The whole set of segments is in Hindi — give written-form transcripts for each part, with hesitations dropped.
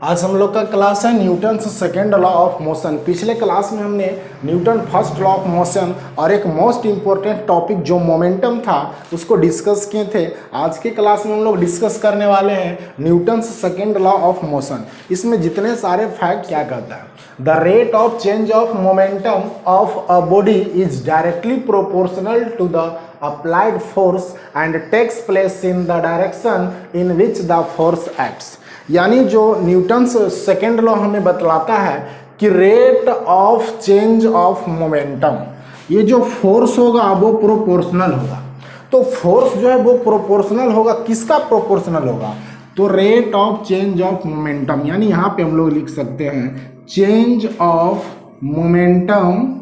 आज हम लोग का क्लास है Newton second law of motion. पिछले क्लास में हमने Newton first law of motion और एक मोस्ट इम्पोर्टेंट टॉपिक जो मोमेंटम था उसको डिस्कस किए थे। आज के क्लास में हम लोग डिस्कस करने वाले हैं Newton second law of motion. इसमें जितने सारे फैक्ट क्या कहता है, the rate of change of momentum of a body is directly proportional to the applied force and takes place in the direction in which the force acts। यानी जो न्यूटन सेकेंड लॉ हमें बतलाता है कि rate of change of momentum, ये जो फोर्स होगा वो प्रोपोर्शनल होगा। तो फोर्स जो है वो प्रोपोर्शनल होगा, किसका प्रोपोर्शनल होगा? तो rate of change of momentum, यानी यहाँ पे हम लोग लिख सकते हैं change of momentum,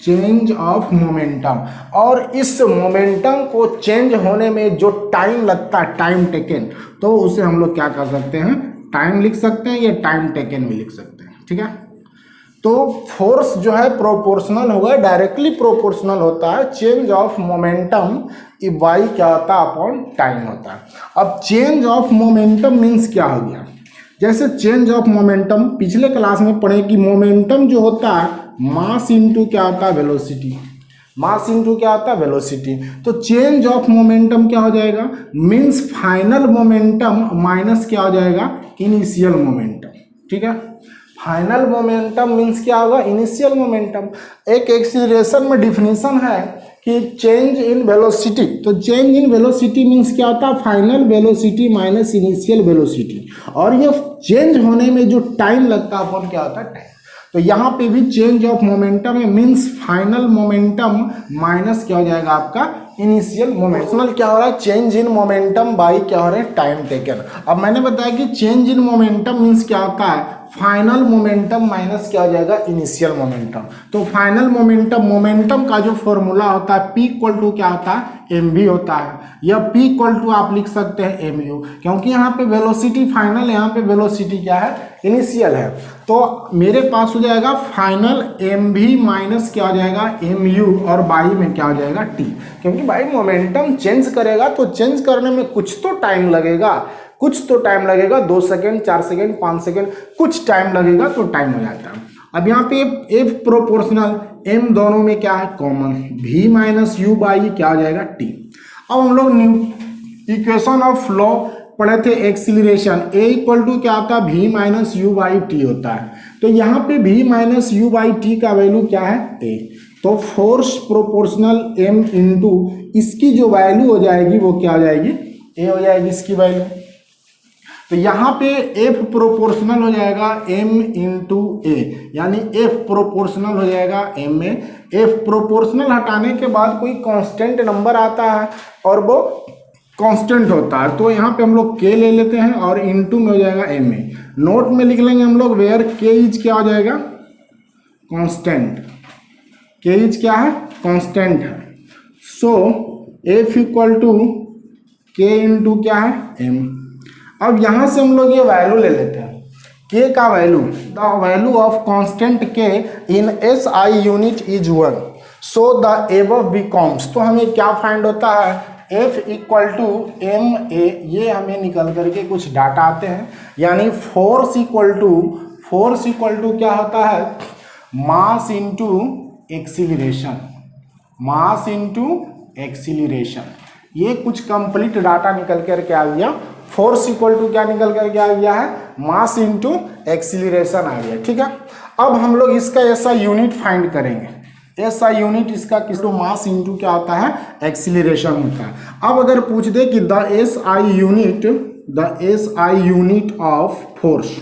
change of momentum. और इस मोमेंटम को चेंज होने में जो टाइम लगता है, टाइम टेकन, तो उसे हम लोग क्या कर सकते हैं, टाइम लिख सकते हैं, या टाइम टेकन भी लिख सकते हैं। ठीक है, तो फोर्स जो है प्रोपोर्शनल होगा, डायरेक्टली प्रोपोर्शनल होता है। चेंज ऑफ मोमेंटम वाई क्या होता है, अपॉन टाइम होता है। अब चेंज ऑफ मोमेंटम मीन्स क्या हो गया? जैसे चेंज ऑफ मोमेंटम पिछले क्लास में पढ़े कि मोमेंटम जो होता है मास इंटू क्या होता है, वेलोसिटी। मास इंटू क्या होता है, वेलोसिटी। तो चेंज ऑफ मोमेंटम क्या हो जाएगा, मीन्स फाइनल मोमेंटम माइनस क्या हो जाएगा, इनिशियल मोमेंटम। ठीक है, फाइनल मोमेंटम मीन्स क्या होगा, इनिशियल मोमेंटम। एक एक्सीलरेशन में डिफिनीशन है कि चेंज इन वेलोसिटी, तो चेंज इन वेलोसिटी मीन्स क्या होता है, final velocity minus initial velocity. और ये चेंज होने में जो टाइम लगता है अपन क्या होता है, टाइम। तो यहाँ पे भी चेंज ऑफ मोमेंटम है, मीन्स फाइनल मोमेंटम माइनस क्या हो जाएगा आपका, इनिशियल मोमेंटम। क्या हो रहा है, चेंज इन मोमेंटम बाई क्या हो रहा है, टाइम टेकन। अब मैंने बताया कि चेंज इन मोमेंटम मीन्स क्या होता है, फाइनल मोमेंटम माइनस क्या हो जाएगा, इनिशियल मोमेंटम। तो फाइनल मोमेंटम, मोमेंटम का जो फॉर्मूला होता है P इक्वल टू क्या होता है, mv होता है, या P इक्वल टू आप लिख सकते हैं mu, क्योंकि यहाँ पे वेलोसिटी फाइनल, यहाँ पे वेलोसिटी क्या है, इनिशियल है। तो मेरे पास हो जाएगा फाइनल mv माइनस क्या हो जाएगा, mu, और बाई में क्या हो जाएगा, t। क्योंकि भाई मोमेंटम चेंज करेगा तो चेंज करने में कुछ तो टाइम लगेगा, कुछ तो टाइम लगेगा, 2 सेकेंड, 4 सेकेंड, 5 सेकेंड, कुछ टाइम लगेगा तो टाइम हो जाता है। अब यहाँ पे F प्रोपोर्शनल, M दोनों में क्या है, common, V minus you by क्या हो जाएगा, T। अब हम लोग इक्वेशन ऑफ लॉ पढ़े थे एक्सीलरेशन, A इक्वल टू क्या होता है, V minus you by T होता है। तो यहाँ पे V minus you by T का वैल्यू क्या है, A। तो फोर्स प्रोपोर्शनल M इंटू इसकी जो वैल्यू हो जाएगी वो क्या हो जाएगी, A हो जाएगी इसकी वैल्यू। तो यहाँ पे F प्रोपोर्शनल हो जाएगा M इंटू A, यानी F प्रोपोर्शनल हो जाएगा M में। F प्रोपोर्शनल हटाने के बाद कोई कांस्टेंट नंबर आता है और वो कांस्टेंट होता है, तो यहाँ पे हम लोग K ले लेते हैं और इंटू में हो जाएगा M में। नोट में लिख लेंगे हम लोग वेयर K इज क्या हो जाएगा, कांस्टेंट। K इज क्या है, कांस्टेंट है। So F equal to K into क्या है, M। अब यहाँ से हम लोग ये वैल्यू ले लेते हैं, K का value, the value of constant K in SI unit is 1, so the above becomes. तो हमें क्या फाइंड होता है, F इक्वल टू MA, ये हमें निकल करके कुछ डाटा आते हैं, यानी फोर्स इक्वल टू क्या होता है, मास इंटू एक्सीलरेशन, मास इंटू एक्सीलरेशन। ये कुछ कंप्लीट डाटा निकल करके आ गया। फोर्स इक्वल टू क्या निकल करके आ गया है, मास इंटू एक्सीलरेशन आ गया। ठीक है, अब हम लोग इसका ऐसा यूनिट फाइंड करेंगे। ऐसा यूनिट इसका किस टू मास इंटू क्या होता है, एक्सीलरेशन होता है। अब अगर पूछ दे कि the SI unit of force,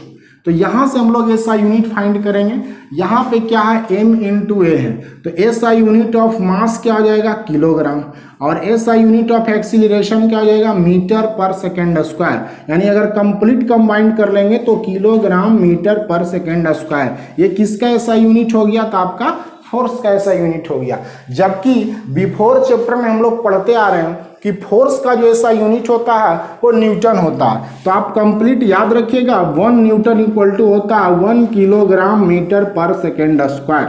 तो यहाँ से हम लोग SI यूनिट फाइंड करेंगे। यहाँ पे क्या है, M इंटू A है, तो SI यूनिट ऑफ मास क्या हो जाएगा, किलोग्राम, और SI यूनिट ऑफ एक्सीलरेशन क्या हो जाएगा, मीटर पर सेकेंड स्क्वायर। यानी अगर कंप्लीट कंबाइंड कर लेंगे तो kilogram metre per second square. ये किसका SI यूनिट हो गया, तो आपका फोर्स का SI यूनिट हो गया। जबकि बिफोर चैप्टर में हम लोग पढ़ते आ रहे हैं कि फोर्स का जो SI यूनिट होता है वो न्यूटन होता है। तो आप कंप्लीट याद रखिएगा, 1 न्यूटन इक्वल टू होता है 1 kilogram metre per second square.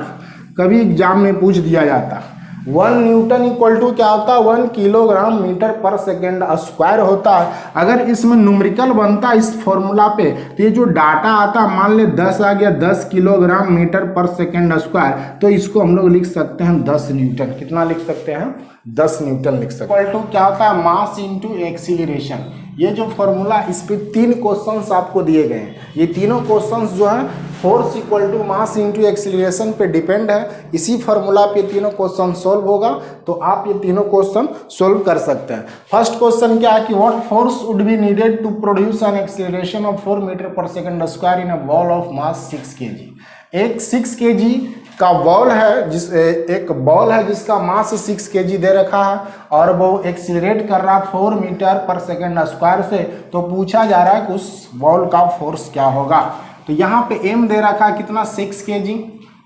कभी एग्जाम में पूछ दिया जाता है। 1 न्यूटन इक्वल टू क्या होता है 1 kilogram metre per second square होता है। अगर इसमें न्यूमेरिकल बनता है इस फॉर्मूला पे तो ये जो डाटा आता मान ले 10 आ गया 10 kilogram metre per second square, तो इसको हम लोग लिख सकते हैं 10 न्यूटन। कितना लिख सकते हैं 10 न्यूटन लिख सकते हैं। इक्वल टू क्या होता है मास इंटू एक्सीलरेशन। ये जो फॉर्मूला इस पे 3 क्वेश्चंस आपको दिए गए हैं। ये तीनों क्वेश्चंस जो है force equal to mass into acceleration पे डिपेंड है। इसी फार्मूला पे तीनों क्वेश्चन सोल्व होगा, तो आप ये तीनों क्वेश्चन सोल्व कर सकते हैं। फर्स्ट क्वेश्चन क्या है कि what force would be needed to produce an acceleration of 4 metre per second square in a ball of mass 6 kg। एक 6 kg का बॉल है एक बॉल है जिसका मास 6 kg दे रखा है और वो एक्सीलरेट कर रहा है 4 मीटर पर सेकेंड स्क्वायर से। तो पूछा जा रहा है कि उस बॉल का फोर्स क्या होगा। तो यहाँ पे m दे रखा है कितना 6 kg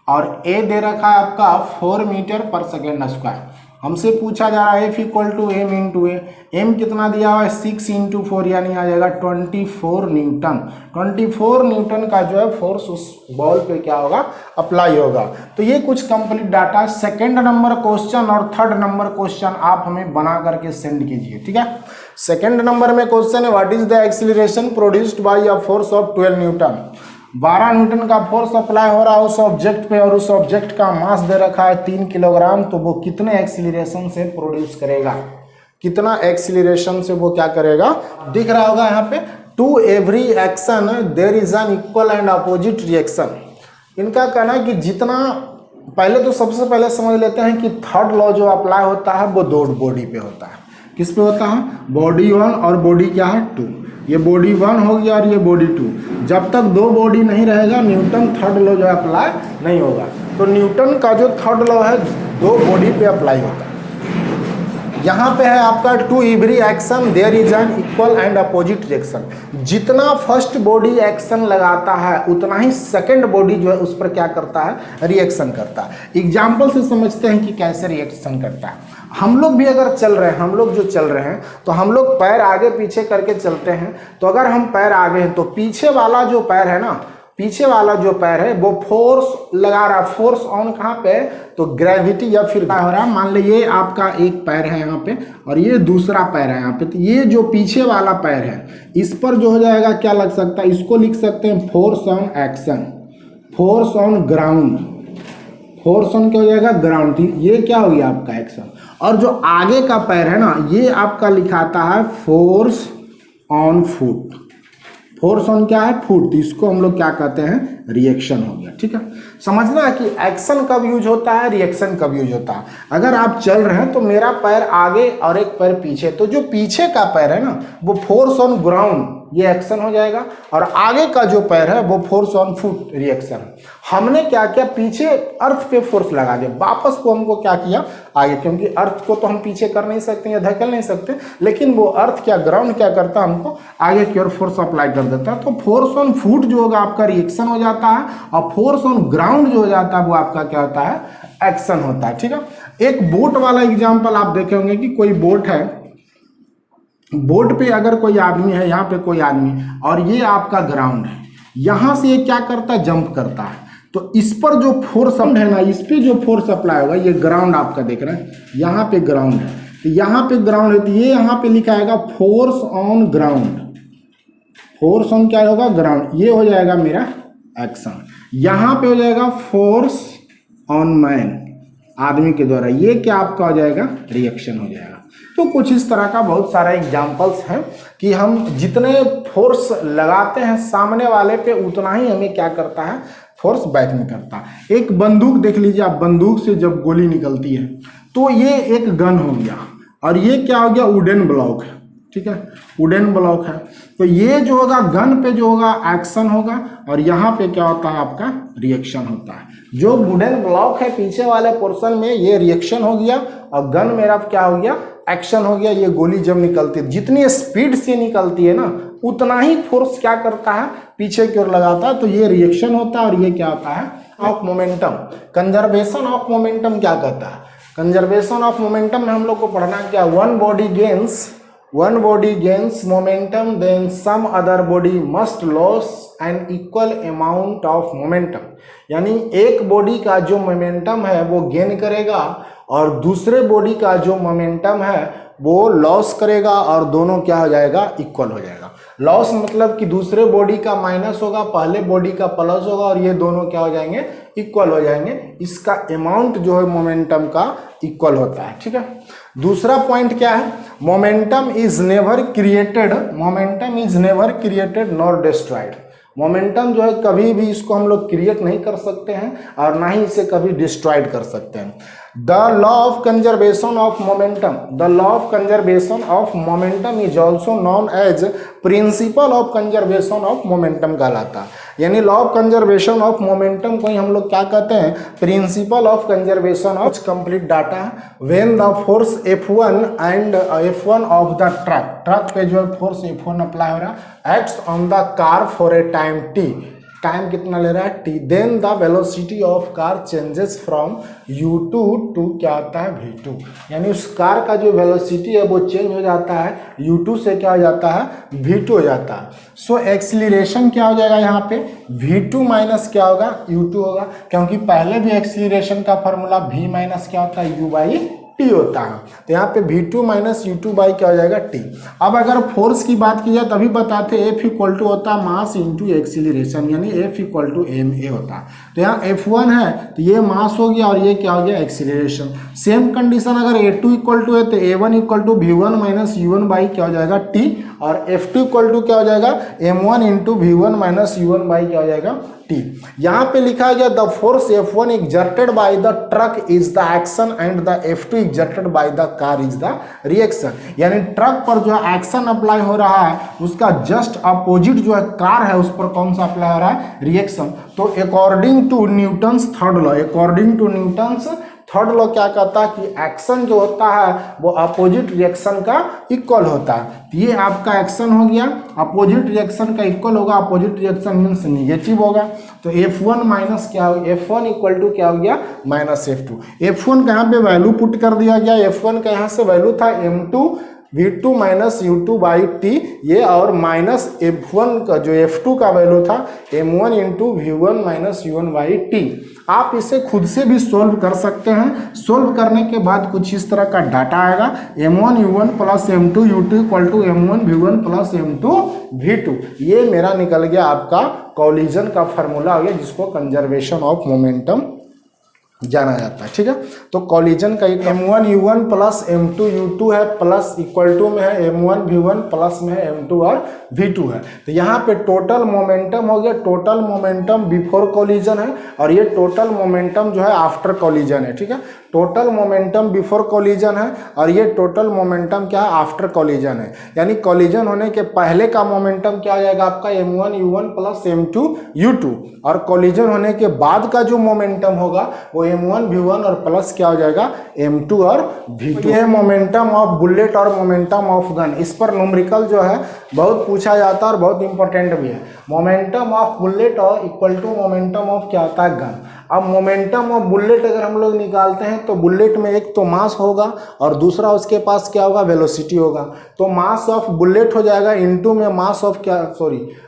और a दे रखा है आपका 4 मीटर पर सेकेंड स्क्वायर। हमसे पूछा जा रहा है F equal to M into A. M कितना दिया हुआ है 6 इंटू 4 यानी आ जाएगा 24 न्यूटन। 24 न्यूटन का जो है फोर्स उस बॉल पे क्या होगा अप्लाई होगा। तो ये कुछ complete data. Second number question और थर्ड नंबर क्वेश्चन आप हमें बना करके सेंड कीजिए, ठीक है। सेकंड नंबर में क्वेश्चन है what is the acceleration produced by a force of 12 Newton. 12 Newton का फोर्स अप्लाई हो रहा है उस ऑब्जेक्ट पे और उस ऑब्जेक्ट का मास दे रखा है 3 किलोग्राम। तो वो कितने एक्सीलरेशन से प्रोड्यूस करेगा, कितना एक्सीलरेशन से वो क्या करेगा। दिख रहा होगा यहाँ पे to every action there is an equal and opposite reaction. इनका कहना है कि जितना पहले तो सबसे पहले समझ लेते हैं कि थर्ड लॉ जो अप्लाई होता है वो दो बॉडी पे होता है। किस पे होता है बॉडी 1 और बॉडी क्या है 2। ये बॉडी 1 हो गया और ये बॉडी 2। जब तक दो बॉडी नहीं रहेगा न्यूटन थर्ड लॉ जो अप्लाई नहीं होगा। तो न्यूटन का जो थर्ड लॉ है दो बॉडी पे अप्लाई होता है। यहाँ पे है आपका to every action there is an equal and opposite reaction. जितना फर्स्ट बॉडी एक्शन लगाता है उतना ही सेकंड बॉडी जो है उस पर क्या करता है रिएक्शन करता है। एग्जाम्पल से समझते हैं कि कैसे रिएक्शन करता है। हम लोग भी अगर चल रहे हैं, हम लोग जो चल रहे हैं तो हम लोग पैर आगे पीछे करके चलते हैं। तो अगर हम पैर आगे हैं तो पीछे वाला जो पैर है ना, पीछे वाला जो पैर है वो फोर्स लगा रहा है। फोर्स ऑन कहाँ पे तो ग्रेविटी या फिर क्या हो रहा है मान लीजिए ये आपका एक पैर है यहाँ पे और ये दूसरा पैर है यहाँ पे। तो ये जो पीछे वाला पैर है इस पर जो हो जाएगा क्या लग सकता है, इसको लिख सकते हैं force on action, force on ground. Force on क्या हो जाएगा ग्राउंड। ये क्या हो गया आपका एक्शन। और जो आगे का पैर है ना ये आपका लिखाता है force on foot. Force on क्या है फुट। इसको हम लोग क्या कहते हैं रिएक्शन हो गया, ठीक है। समझना है कि एक्शन कब यूज होता है रिएक्शन कब यूज होता है। अगर आप चल रहे हैं तो मेरा पैर आगे और एक पैर पीछे, तो जो पीछे का पैर है ना वो फोर्स ऑन ग्राउंड ये एक्शन हो जाएगा और आगे का जो पैर है वो फोर्स ऑन फुट रिएक्शन। हमने क्या किया पीछे अर्थ पे फोर्स लगा दिया, वापस को हमको क्या किया आगे, क्योंकि अर्थ को तो हम पीछे कर नहीं सकते या धकेल नहीं सकते, लेकिन वो अर्थ क्या ग्राउंड क्या करता है हमको आगे की ओर फोर्स अप्लाई कर देता है। तो फोर्स ऑन फुट जो होगा आपका रिएक्शन हो जाता है और फोर्स ऑन ग्राउंड जो हो जाता है वो आपका क्या होता है एक्शन होता है, ठीक है। एक बोट वाला एग्जाम्पल आप देखे होंगे कि कोई बोट है, बोट पे अगर कोई आदमी है, यहाँ पे कोई आदमी और ये आपका ग्राउंड है, यहाँ से ये क्या करता है जंप करता है। तो इस पर जो फोर्स है ना, इस पे जो फोर्स अप्लाई होगा, ये ग्राउंड आपका देख रहे हैं, यहाँ पे ग्राउंड है, तो यहाँ पे ग्राउंड है, तो ये यहाँ पे लिखा आएगा force on ground. Force on क्या होगा ग्राउंड, ये हो जाएगा मेरा एक्शन। यहाँ पे हो जाएगा फोर्स ऑन मैन, आदमी के द्वारा, ये क्या आपका हो जाएगा रिएक्शन हो जाएगा। तो कुछ इस तरह का बहुत सारा एग्जाम्पल्स हैं कि हम जितने फोर्स लगाते हैं सामने वाले पे उतना ही हमें क्या करता है फोर्स बैक में करता है। एक बंदूक देख लीजिए आप, बंदूक से जब गोली निकलती है तो ये एक गन हो गया और ये क्या हो गया वुडन ब्लॉक है, ठीक है, वुडन ब्लॉक है। तो ये जो होगा गन पे जो होगा एक्शन होगा और यहाँ पे क्या होता है आपका रिएक्शन होता है। जो वुडन ब्लॉक है पीछे वाले पोर्शन में ये रिएक्शन हो गया और गन मेरा क्या हो गया एक्शन हो गया। ये गोली जब निकलती है जितनी स्पीड से निकलती है ना उतना ही फोर्स क्या करता है पीछे की ओर लगाता है, तो ये रिएक्शन होता है और ये क्या होता है of momentum. Conservation of momentum क्या कहता है, कंजर्वेशन ऑफ मोमेंटम में हम लोग को पढ़ना क्या, one body gains momentum then some other body must lose an equal amount of momentum. यानी एक बॉडी का जो मोमेंटम है वो गेन करेगा और दूसरे बॉडी का जो मोमेंटम है वो लॉस करेगा और दोनों क्या हो जाएगा, इक्वल हो जाएगा। लॉस मतलब कि दूसरे बॉडी का माइनस होगा, पहले बॉडी का प्लस होगा और ये दोनों क्या हो जाएंगे, इक्वल हो जाएंगे। इसका अमाउंट जो है मोमेंटम का इक्वल होता है, ठीक है। दूसरा पॉइंट क्या है, momentum is never created nor destroyed. Momentum जो है कभी भी इसको हम लोग क्रिएट नहीं कर सकते हैं और ना ही इसे कभी डिस्ट्रॉयड कर सकते हैं। The law of conservation of momentum is also known as principle of conservation of momentum कहलाता है। यानी law of conservation of momentum को ही हम लोग क्या कहते हैं, principle of conservation of complete data है। When the force F1 and F1 of the truck पे जो है फोर्स F1 अप्लाई हो रहा है, acts on the car for a time t, time कितना ले रहा है, t, then the velocity of car changes from u2 to क्या होता है, v2। यानी उस कार का जो वेलोसिटी है वो चेंज हो जाता है, u2 से क्या हो जाता है, v2 हो जाता है। सो एक्सीलरेशन क्या हो जाएगा यहाँ पे, v2 माइनस क्या होगा, u2 होगा, क्योंकि पहले भी एक्सीलरेशन का फॉर्मूला v माइनस क्या होता है, u बाई टी होता है। तो यहाँ पे v2 माइनस u2 बाई क्या हो जाएगा, t। अब अगर फोर्स की बात की जाए तभी बताते F इक्वल टू होता है मास इंटू एक्सीलरेशन, यानी F इक्वल टू ma होता है। तो यहाँ F1 है तो ये मास हो गया और ये क्या हो गया, एक्सीलरेशन। सेम कंडीशन अगर A2 इक्वल टू है तो A1 equal to v1 minus u1 by क्या हो जाएगा, t, और F2 इक्वल टू क्या हो जाएगा, m1 into v1 minus u1 by क्या हो जाएगा, t। यहाँ पे लिखा गया the force F1 exerted by the truck is the action and the F2 exerted by the car is the reaction। यानी ट्रक पर जो है एक्शन अप्लाई हो रहा है उसका जस्ट अपोजिट जो है कार है उस पर कौन सा अप्लाई हो रहा है, रिएक्शन। तो according to Newton's third law क्या कहता है कि एक्शन जो होता है वो अपोजिट रिएक्शन का इक्वल होता है। ये आपका एक्शन हो गया, अपोजिट रिएक्शन का इक्वल होगा, अपोजिट रिएक्शन मीन्स निगेटिव होगा। तो F1 माइनस क्या हो, F1 इक्वल टू क्या हो गया, माइनस F2। F1 का यहाँ पे वैल्यू पुट कर दिया गया, F1 का यहाँ से वैल्यू था m2 v2 minus u2 by T, ये और माइनस F1 का जो F2 का वैल्यू था m1 into v1 minus u1 by T. आप इसे खुद से भी सोल्व कर सकते हैं। सोल्व करने के बाद कुछ इस तरह का डाटा आएगा, m1 u1 plus m2 u2 equal to m1 v1 plus m2 v2। ये मेरा निकल गया आपका कॉलिजन का फार्मूला हो गया, जिसको कंजर्वेशन ऑफ मोमेंटम जाना जाता है, ठीक है। तो कॉलिजन का एक m1 u1 plus m2 u2 है, प्लस इक्वल टू में है m1 v1, प्लस में है m2 और v2 है। तो यहाँ पे टोटल मोमेंटम हो गया, टोटल मोमेंटम बिफोर कॉलिजन है और ये टोटल मोमेंटम जो है आफ्टर कॉलिजन है, ठीक है। टोटल मोमेंटम बिफोर कॉलिजन है और ये टोटल मोमेंटम क्या है, आफ्टर कॉलिजन है। यानी कॉलिजन होने के पहले का मोमेंटम क्या आ जाएगा आपका, m1 u1 plus m2 u2, और कॉलिजन होने के बाद का जो मोमेंटम होगा वो m1 v1 और प्लस क्या हो जाएगा, m2 और v2। ये है मोमेंटम ऑफ बुलेट और मोमेंटम ऑफ गन। इस पर न्यूमेरिकल जो है बहुत पूछा जाता है और बहुत इंपॉर्टेंट भी है। मोमेंटम ऑफ बुलेट और इक्वल टू मोमेंटम ऑफ क्या होता है, गन। अब मोमेंटम ऑफ बुलेट अगर हम लोग निकालते हैं तो बुलेट में एक तो मास होगा और दूसरा उसके पास क्या होगा, वेलोसिटी होगा। तो मास ऑफ बुलेट हो जाएगा इनटू में मास ऑफ क्या,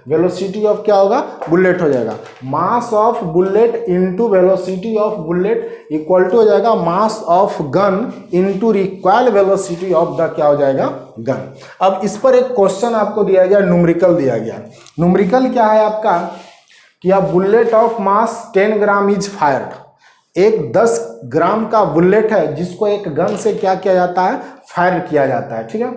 वेलोसिटी ऑफ क्या होगा, बुलेट हो जाएगा। Mass of bullet into velocity of bullet equal to हो जाएगा mass of gun into required velocity of the क्या हो जाएगा, गन। अब इस पर एक क्वेश्चन आपको दिया गया, न्यूमेरिकल दिया गया। न्यूमेरिकल क्या है आपका कि bullet of mass 10 gram is fired. एक 10 ग्राम का बुलेट है जिसको एक गन से क्या किया जाता है, फायर किया जाता है, ठीक है।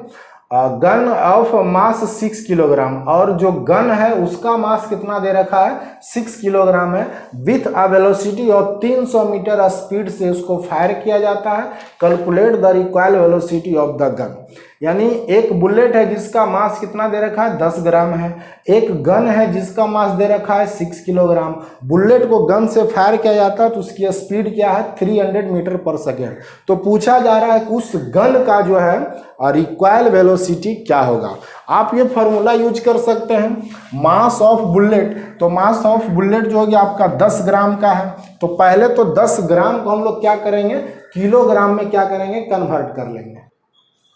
गन ऑफ मास 6 किलोग्राम, और जो गन है उसका मास कितना दे रखा है, 6 किलोग्राम है। With a velocity of 300 metre speed से उसको फायर किया जाता है। Calculate the required velocity of the gun. यानी एक बुलेट है जिसका मास कितना दे रखा है, 10 ग्राम है। एक गन है जिसका मास दे रखा है 6 किलोग्राम। बुलेट को गन से फायर किया जाता है तो उसकी स्पीड क्या है, 300 मीटर पर सेकेंड। तो पूछा जा रहा है कि उस गन का जो है रिक्वायर्ड वेलोसिटी क्या होगा। आप ये फॉर्मूला यूज कर सकते हैं, मास ऑफ बुलेट। तो मास ऑफ बुलेट जो हो गया आपका 10 ग्राम का है। तो पहले तो 10 ग्राम को हम लोग क्या करेंगे, किलोग्राम में क्या करेंगे, कन्वर्ट कर लेंगे।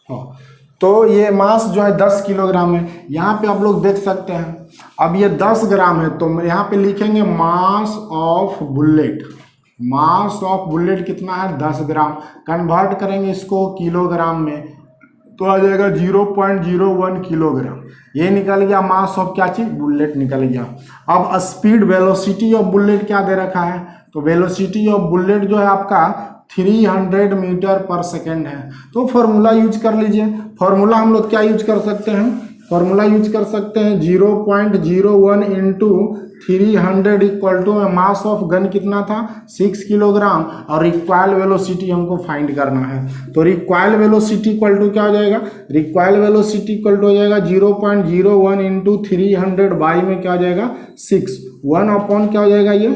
हाँ, तो ये मास जो है 10 किलोग्राम है। यहाँ पे आप लोग देख सकते हैं, अब ये 10 ग्राम है तो यहाँ पे लिखेंगे मास of bullet. Mass of bullet कितना है 10 ग्राम। कन्वर्ट करेंगे इसको किलोग्राम में तो आ जाएगा 0.01 किलोग्राम। ये निकल गया मास ऑफ क्या चीज, बुलेट निकल गया। अब स्पीड वेलोसिटी ऑफ बुलेट क्या दे रखा है, तो वेलोसिटी ऑफ बुलेट जो है आपका 300 मीटर पर सेकेंड है। तो फॉर्मूला यूज कर लीजिए। फॉर्मूला हम लोग क्या यूज कर सकते हैं, फॉर्मूला यूज कर सकते हैं 0.01 into 300 equal to mass of gun कितना था 6 किलोग्राम और रिक्वायल वेलोसिटी हमको फाइंड करना है। तो रिक्वायल वेलोसिटी इक्वल टू क्या हो जाएगा, रिक्वायल वेलोसिटी इक्वल टू हो जाएगा 0.01 इंटू 300 बाई में क्या हो जाएगा 6, 1 अपॉन क्या हो जाएगा ये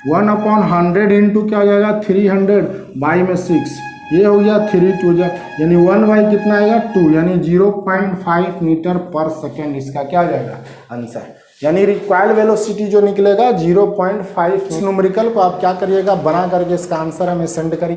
1/100 इंटू क्या हो जाएगा 300 बाई में 6, ये हो गया 3 2 यानी 1 बाई कितना आएगा 2 यानी 0.5 मीटर पर सेकेंड इसका क्या हो जाएगा आंसर। यानी रिक्वायर्ड वेलोसिटी जो निकलेगा 0.5। इस न्यूमेरिकल को आप क्या करिएगा बना करके इसका आंसर हमें सेंड करिए।